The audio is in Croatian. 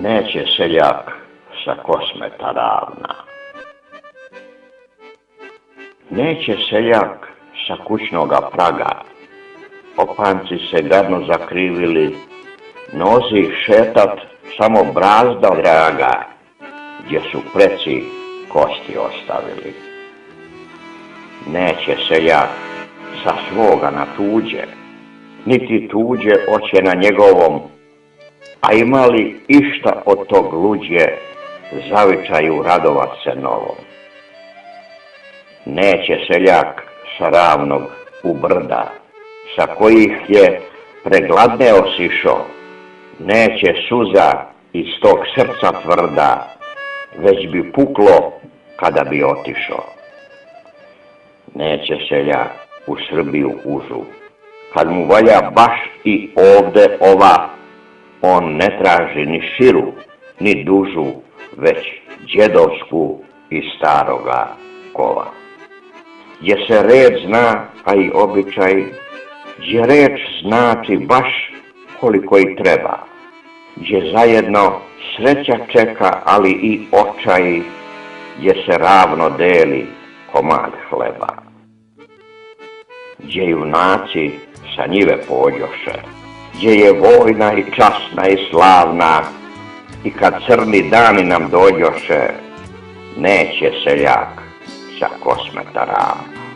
Neće seljak sa Kosmeta Ravna. Neće seljak sa kućnoga praga, opanci se gadno zakrivili, nozi šetat samo brazda draga, gdje su preci kosti ostavili. Neće seljak sa svoga na tuđe, niti tuđe oće na njegovom, a imali išta od tog luđe, zavičaju radovat se novom. Neće seljak sa ravnog u brda, sa kojih je pregladneo sišo, neće suza iz tog srca tvrda, već bi puklo kada bi otišo. Neće seljak u Srbiju užu, kad mu valja baš i ovde ova, on ne traži ni širu, ni dužu, već đedovsku iz staroga kova. Gdje se red zna, a i običaj, gdje reč znači baš koliko i treba, gdje zajedno sreća čeka, ali i očaj, gdje se ravno deli komad hleba. Gdje junaci sa njive pođoše, gdje je vojna i časna i slavna, i kad crni dani nam dođoše, neće seljak sa Kosmeta Ravna.